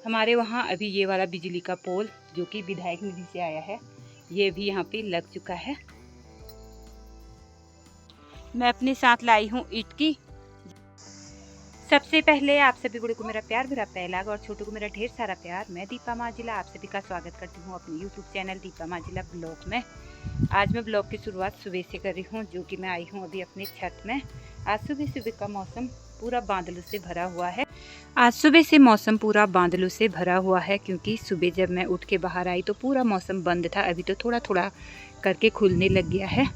हमारे वहाँ अभी ये वाला बिजली का पोल जो कि विधायक निधि से आया है, ये भी यहाँ पे लग चुका है। मैं अपने साथ लाई हूँ ईंट की। सबसे पहले आप सभी बड़ों को मेरा प्यार भरा पहलाग और छोटों को मेरा ढेर सारा प्यार। मैं दीपा माजिला आप सभी का स्वागत करती हूँ अपने यूट्यूब चैनल दीपा माजिला ब्लॉग में। आज मैं ब्लॉग की शुरुआत सुबह से कर रही हूँ, जो कि मैं आई हूँ अभी अपनी छत में। आज सुबह सुबह का मौसम पूरा बादलों से भरा हुआ है। आज सुबह से मौसम पूरा बादलों से भरा हुआ है, क्योंकि सुबह जब मैं उठ के बाहर आई तो पूरा मौसम बंद था। अभी तो थोड़ा थोड़ा करके खुलने लग गया है।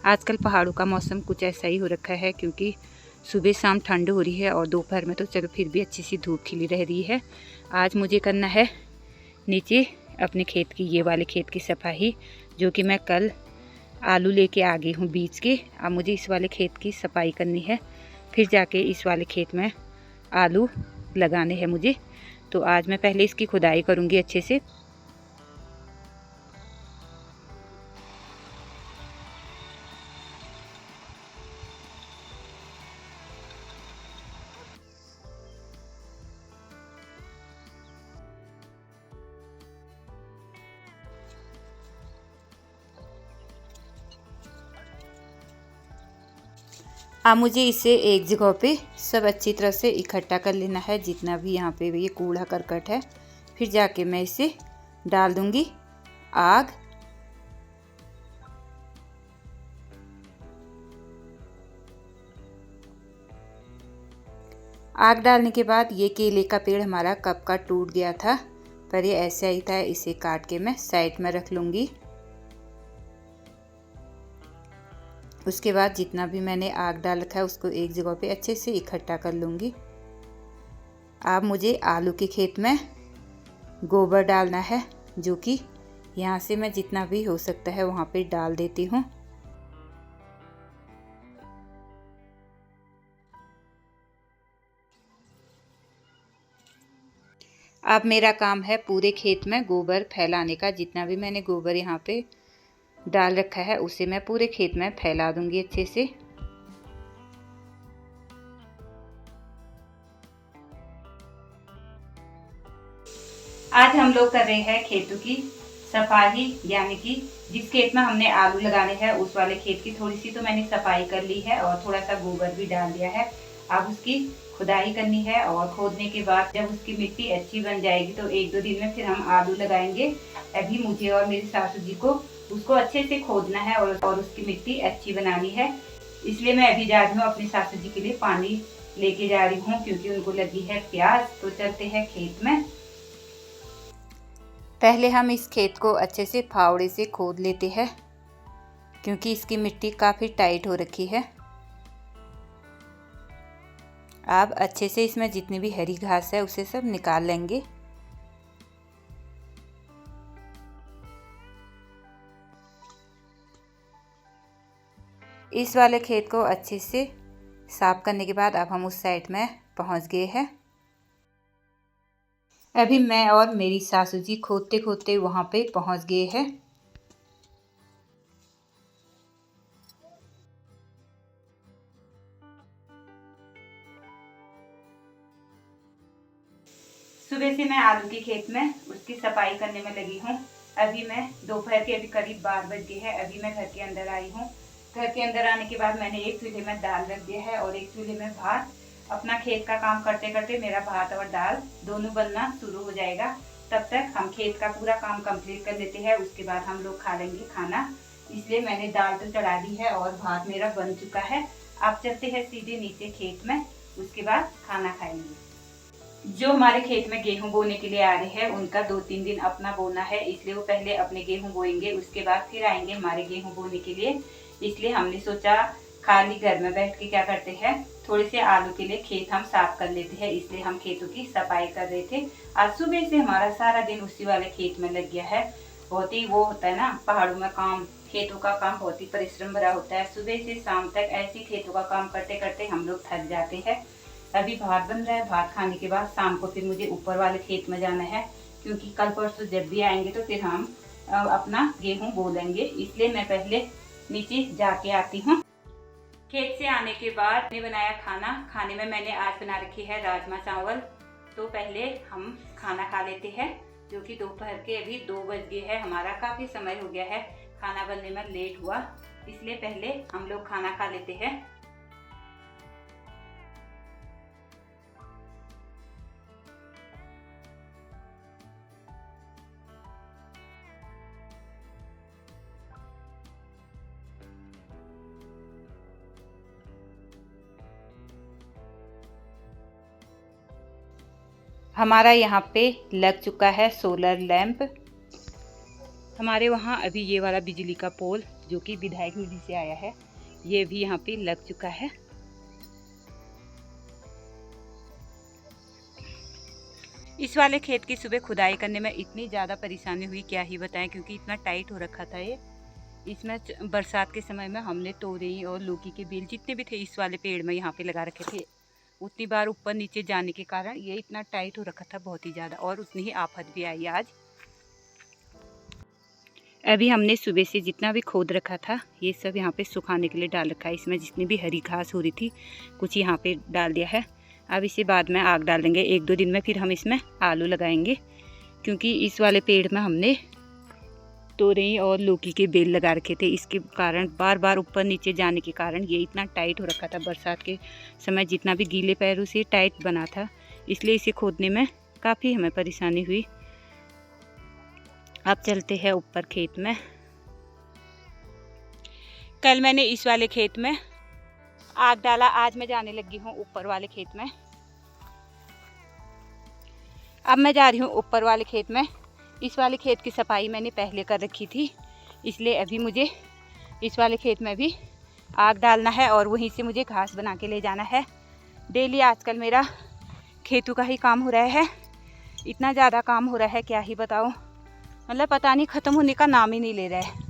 आजकल पहाड़ों का मौसम कुछ ऐसा ही हो रखा है, क्योंकि सुबह शाम ठंड हो रही है और दोपहर में तो चलो फिर भी अच्छी सी धूप खिली रह रही है। आज मुझे करना है नीचे अपने खेत की, ये वाले खेत की सफाई, जो कि मैं कल आलू लेके आ गई हूँ बीज के। अब मुझे इस वाले खेत की सफाई करनी है, फिर जाके इस वाले खेत में आलू लगाने हैं मुझे। तो आज मैं पहले इसकी खुदाई करूँगी अच्छे से। अब मुझे इसे एक जगह पे सब अच्छी तरह से इकट्ठा कर लेना है, जितना भी यहाँ पे ये कूड़ा करकट है। फिर जाके मैं इसे डाल दूँगी आग। आग डालने के बाद ये केले का पेड़ हमारा कब का टूट गया था, पर ये ऐसा ही था। इसे काट के मैं साइड में रख लूँगी। उसके बाद जितना भी मैंने आग डाल रखा है उसको एक जगह पे अच्छे से इकट्ठा कर लूँगी। अब मुझे आलू के खेत में गोबर डालना है, जो कि यहाँ से मैं जितना भी हो सकता है वहाँ पे डाल देती हूँ। अब मेरा काम है पूरे खेत में गोबर फैलाने का। जितना भी मैंने गोबर यहाँ पे डाल रखा है उसे मैं पूरे खेत में फैला दूंगी अच्छे से। आज हम लोग कर रहे हैं खेतों की सफाई, यानी कि जिस खेत में हमने आलू लगाने हैं उस वाले खेत की थोड़ी सी तो मैंने सफाई कर ली है और थोड़ा सा गोबर भी डाल दिया है। अब उसकी खुदाई करनी है और खोदने के बाद जब उसकी मिट्टी अच्छी बन जाएगी तो एक दो दिन में फिर हम आलू लगाएंगे। अभी मुझे और मेरी सासू जी को उसको अच्छे से खोदना है और उसकी मिट्टी अच्छी बनानी है। इसलिए मैं अभी जा रही हूँ अपनी सासू जी के लिए पानी लेके जा रही हूँ, क्योंकि उनको लगी है प्यास। तो चलते हैं खेत में। पहले हम इस खेत को अच्छे से फावड़े से खोद लेते हैं, क्योंकि इसकी मिट्टी काफ़ी टाइट हो रखी है। अब अच्छे से इसमें जितनी भी हरी घास है उसे सब निकाल लेंगे। इस वाले खेत को अच्छे से साफ करने के बाद अब हम उस साइड में पहुंच गए हैं। अभी मैं और मेरी सासू जी खोदते खोदते वहां पे पहुंच गए हैं। सुबह से मैं आलू के खेत में उसकी सफाई करने में लगी हूँ। अभी मैं दोपहर के अभी करीब 12 बज गए हैं। अभी मैं घर के अंदर आई हूँ। घर के अंदर आने के बाद मैंने एक चूल्हे में दाल रख दिया है और एक चूल्हे में भात। अपना खेत का काम करते करते मेरा भात और दाल दोनों बनना शुरू हो जाएगा। तब तक हम खेत का पूरा काम कंप्लीट कर लेते हैं, उसके बाद हम लोग खा लेंगे खाना। इसलिए मैंने दाल तो चढ़ा दी है और भात मेरा बन चुका है। अब चलते हैं सीधे नीचे खेत में, उसके बाद खाना खाएंगे। जो हमारे खेत में गेहूं बोने के लिए आ रहे हैं उनका 2-3 दिन अपना बोना है, इसलिए वो पहले अपने गेहूं बोएंगे, उसके बाद फिर आएंगे हमारे गेहूं बोने के लिए। इसलिए हमने सोचा खाली घर में बैठ के क्या करते हैं, थोड़े से आलू के लिए खेत हम साफ कर लेते हैं। इसलिए हम खेतों की सफाई कर रहे थे। आज सुबह से हमारा सारा दिन उसी वाले खेत में लग गया है। बहुत ही वो होता है ना पहाड़ों में काम, खेतों का काम बहुत ही परिश्रम भरा होता है। सुबह से शाम तक ऐसे खेतों का काम करते करते हम लोग थक जाते हैं। अभी भात बन रहा है। भात खाने के बाद शाम को फिर मुझे ऊपर वाले खेत में जाना है, क्योंकि कल परसों जब भी आएंगे तो फिर हम अपना गेहूं बो लेंगे। इसलिए मैं पहले नीचे जाके आती हूँ। खेत से आने के बाद मैंने बनाया खाना। खाने में मैंने आज बना रखी है राजमा चावल तो पहले हम खाना खा लेते हैं, जो कि दोपहर के अभी 2 बज गए हैं। हमारा काफ़ी समय हो गया है, खाना बनने में लेट हुआ, इसलिए पहले हम लोग खाना खा लेते हैं। हमारा यहाँ पे लग चुका है सोलर लैंप। हमारे वहाँ अभी ये वाला बिजली का पोल जो कि विधायक निधि से आया है, ये भी यहाँ पे लग चुका है। इस वाले खेत की सुबह खुदाई करने में इतनी ज़्यादा परेशानी हुई, क्या ही बताएं, क्योंकि इतना टाइट हो रखा था ये। इसमें बरसात के समय में हमने तोरई और लौकी के बेल जितने भी थे इस वाले पेड़ में यहाँ पे लगा रखे थे, उतनी बार ऊपर नीचे जाने के कारण ये इतना टाइट हो रखा था बहुत ही ज़्यादा, और उतनी ही आफत भी आई आज। अभी हमने सुबह से जितना भी खोद रखा था ये सब यहाँ पे सुखाने के लिए डाल रखा है। इसमें जितनी भी हरी घास हो रही थी कुछ यहाँ पे डाल दिया है। अब इसे बाद में आग डाल देंगे, 1-2 दिन में फिर हम इसमें आलू लगाएंगे, क्योंकि इस वाले पेड़ में हमने तोरई और लौकी के बेल लगा रखे थे। इसके कारण बार बार ऊपर नीचे जाने के कारण ये इतना टाइट हो रखा था। बरसात के समय जितना भी गीले पैरों से टाइट बना था, इसलिए इसे खोदने में काफ़ी हमें परेशानी हुई। अब चलते हैं ऊपर खेत में। कल मैंने इस वाले खेत में आग डाला, आज मैं जाने लगी हूँ ऊपर वाले खेत में। अब मैं जा रही हूँ ऊपर वाले खेत में। इस वाले खेत की सफाई मैंने पहले कर रखी थी, इसलिए अभी मुझे इस वाले खेत में भी आग डालना है और वहीं से मुझे घास बना के ले जाना है। डेली आजकल मेरा खेतों का ही काम हो रहा है, इतना ज़्यादा काम हो रहा है क्या ही बताऊँ, मतलब पता नहीं ख़त्म होने का नाम ही नहीं ले रहा है।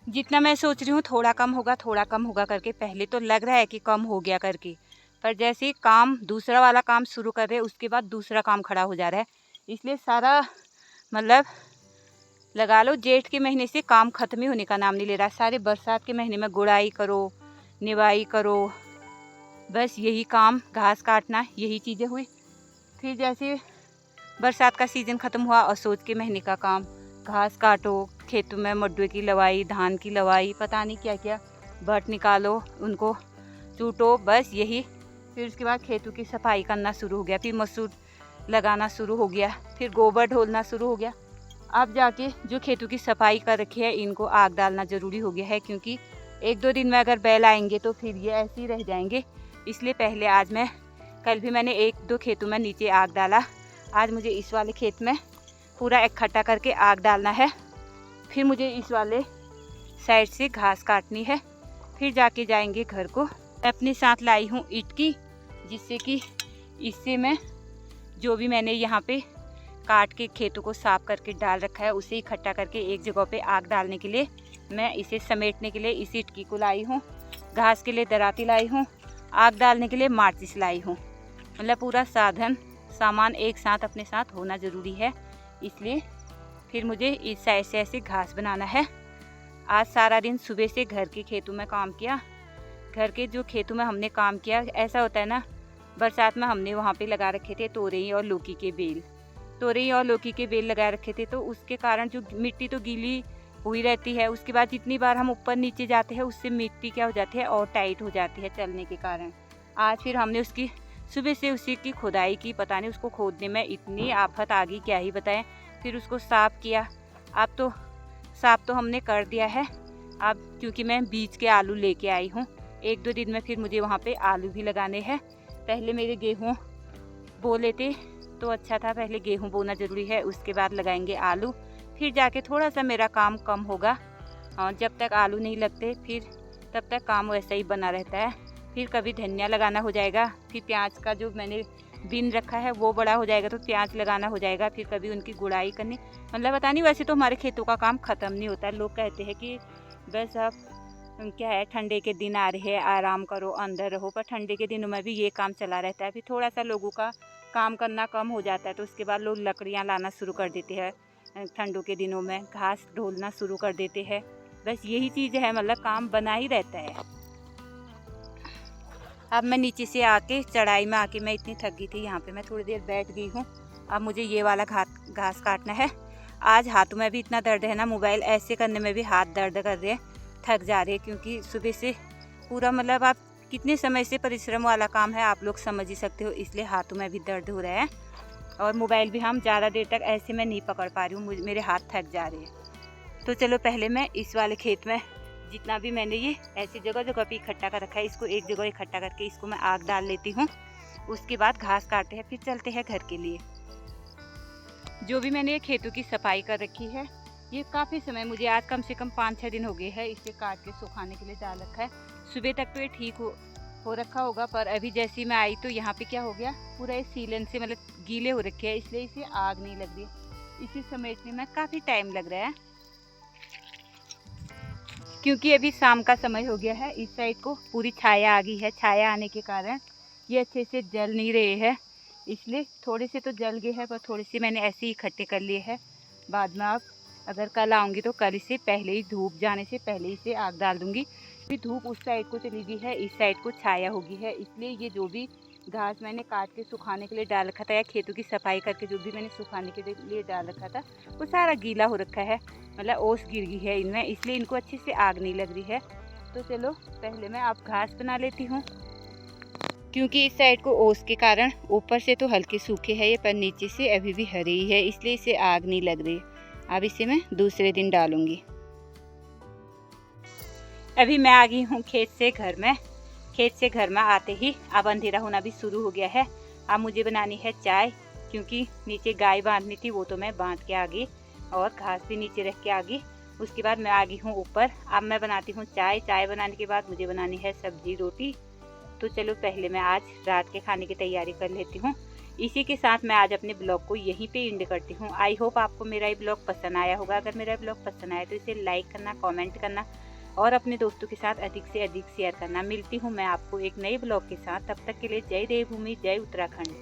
जितना मैं सोच रही हूँ थोड़ा कम होगा करके, पहले तो लग रहा है कि कम हो गया करके, पर जैसे काम दूसरा वाला काम शुरू कर रहे उसके बाद दूसरा काम खड़ा हो जा रहा है। इसलिए सारा मतलब लगा लो जेठ के महीने से काम ख़त्म ही होने का नाम नहीं ले रहा है। सारे बरसात के महीने में गुड़ाई करो, निवाई करो, बस यही काम, घास काटना, यही चीज़ें हुई। फिर जैसे बरसात का सीज़न ख़त्म हुआ और सोच के महीने का काम, घास काटो, खेतों में मड्डुए की लवाई, धान की लवाई, पता नहीं क्या क्या, बट निकालो, उनको चूटो, बस यही। फिर उसके बाद खेतों की सफाई करना शुरू हो गया, फिर मसूर लगाना शुरू हो गया, फिर गोबर ढोलना शुरू हो गया। अब जाके जो खेतों की सफाई कर रखी है इनको आग डालना ज़रूरी हो गया है, क्योंकि 1-2 दिन में अगर बैल आएंगे तो फिर ये ऐसे ही रह जाएंगे। इसलिए पहले आज मैं, कल भी मैंने 1-2 खेतों में नीचे आग डाला, आज मुझे इस वाले खेत में पूरा इकट्ठा करके आग डालना है। फिर मुझे इस वाले साइड से घास काटनी है, फिर जाके जाएंगे घर को। अपने साथ लाई हूँ ईंट की, जिससे कि इससे मैं जो भी मैंने यहाँ पे काट के खेतों को साफ करके डाल रखा है उसे इकट्ठा करके एक जगह पे आग डालने के लिए, मैं इसे समेटने के लिए इस ईंट को लाई हूँ, घास के लिए दराती लाई हूँ, आग डालने के लिए माचिस लाई हूँ। मतलब पूरा सामान एक साथ अपने साथ होना ज़रूरी है। इसलिए फिर मुझे इस साइड से ऐसे घास बनाना है। आज सारा दिन सुबह से घर के खेतों में काम किया। घर के जो खेतों में हमने काम किया, ऐसा होता है ना, बरसात में हमने वहाँ पे लगा रखे थे तोरई और लौकी के बेल लगा रखे थे, तो उसके कारण जो मिट्टी तो गीली हुई रहती है। उसके बाद जितनी बार हम ऊपर नीचे जाते हैं उससे मिट्टी क्या हो जाती है और टाइट हो जाती है चलने के कारण। आज फिर हमने उसकी सुबह से उसी की खुदाई की, पता नहीं उसको खोदने में इतनी आफत आ गई क्या ही बताएं। फिर उसको साफ़ किया, अब तो साफ़ तो हमने कर दिया है। अब क्योंकि मैं बीज के आलू लेके आई हूँ, 1-2 दिन में फिर मुझे वहाँ पे आलू भी लगाने हैं। पहले मेरे गेहूँ बो लेते तो अच्छा था, पहले गेहूँ बोना ज़रूरी है, उसके बाद लगाएंगे आलू, फिर जाके थोड़ा सा मेरा काम कम होगा। और जब तक आलू नहीं लगते फिर तब तक काम वैसा ही बना रहता है। फिर कभी धनिया लगाना हो जाएगा, फिर प्याज का जो मैंने बिन रखा है वो बड़ा हो जाएगा तो प्याज लगाना हो जाएगा, फिर कभी उनकी गुड़ाई करनी, मतलब पता नहीं। वैसे तो हमारे खेतों का काम ख़त्म नहीं होता है। लोग कहते हैं कि बस अब क्या है, ठंडे के दिन आ रहे हैं, आराम करो, अंदर रहो, पर ठंडे के दिनों में भी ये काम चला रहता है। फिर थोड़ा सा लोगों का काम करना कम हो जाता है तो उसके बाद लोग लकड़ियाँ लाना शुरू कर देते हैं, ठंडों के दिनों में घास ढोलना शुरू कर देते हैं। बस यही चीज़ है, मतलब काम बना ही रहता है। अब मैं नीचे से आके चढ़ाई में आके मैं इतनी थक गई थी, यहाँ पे मैं थोड़ी देर बैठ गई हूँ। अब मुझे ये वाला घास काटना है। आज हाथों में भी इतना दर्द है ना, मोबाइल ऐसे करने में भी हाथ दर्द कर रहे हैं, थक जा रहे हैं, क्योंकि सुबह से पूरा मतलब आप कितने समय से परिश्रम वाला काम है आप लोग समझ ही सकते हो, इसलिए हाथों में भी दर्द हो रहा है। और मोबाइल भी हम ज़्यादा देर तक ऐसे मैं नहीं पकड़ पा रही हूँ, मेरे हाथ थक जा रहे हैं। तो चलो पहले मैं इस वाले खेत में जितना भी मैंने ये ऐसी जगह जगह पे इकट्ठा कर रखा है, इसको एक जगह इकट्ठा करके इसको मैं आग डाल लेती हूँ। उसके बाद घास काटते हैं, फिर चलते हैं घर के लिए। जो भी मैंने ये खेतों की सफाई कर रखी है, ये काफ़ी समय, मुझे आज कम से कम 5-6 दिन हो गए हैं इसे काट के सुखाने के लिए डाल रखा है। सुबह तक तो ये ठीक हो रखा होगा, पर अभी जैसे मैं आई तो यहाँ पे क्या हो गया, पूरा ये सीलन से मतलब गीले हो रखे हैं, इसलिए इसे आग नहीं लग रही। इसी समेटने में काफ़ी टाइम लग रहा है, क्योंकि अभी शाम का समय हो गया है। इस साइड को पूरी छाया आ गई है, छाया आने के कारण ये अच्छे से जल नहीं रहे हैं, इसलिए थोड़े से तो जल गए हैं, पर थोड़े से मैंने ऐसे ही इकट्ठे कर लिए हैं। बाद में आप अगर कल आऊँगी तो कल इसे पहले ही, धूप जाने से पहले इसे आग डाल दूँगी। फिर धूप उस साइड को चली गई है, इस साइड को छाया होगी है, इसलिए ये जो भी घास मैंने काट के सुखाने के लिए डाल रखा था, या खेतों की सफाई करके जो भी मैंने सुखाने के लिए डाल रखा था, वो सारा गीला हो रखा है, मतलब ओस गिर गई है इनमें, इसलिए इनको अच्छे से आग नहीं लग रही है। तो चलो पहले मैं आप घास बना लेती हूँ, क्योंकि इस साइड को ओस के कारण ऊपर से तो हल्के सूखे है ये, पर नीचे से अभी भी हरी ही है, इसलिए इसे आग नहीं लग रही। अब इसे मैं दूसरे दिन डालूंगी। अभी मैं आ गई हूँ खेत से घर में। खेत से घर में आते ही अब अंधेरा होना भी शुरू हो गया है। अब मुझे बनानी है चाय, क्योंकि नीचे गाय बांधनी थी, वो तो मैं बांध के आ गई, और घास भी नीचे रख के आ गई। उसके बाद मैं आ गई हूँ ऊपर। अब मैं बनाती हूँ चाय। चाय बनाने के बाद मुझे बनानी है सब्जी रोटी। तो चलो पहले मैं आज रात के खाने की तैयारी कर लेती हूँ। इसी के साथ मैं आज अपने ब्लॉग को यहीं पे एंड करती हूँ। आई होप आपको मेरा ये ब्लॉग पसंद आया होगा। अगर मेरा ब्लॉग पसंद आया तो इसे लाइक करना, कमेंट करना और अपने दोस्तों के साथ अधिक से अधिक शेयर करना। मिलती हूँ मैं आपको एक नए ब्लॉग के साथ। तब तक के लिए जय देवभूमि, जय उत्तराखंड।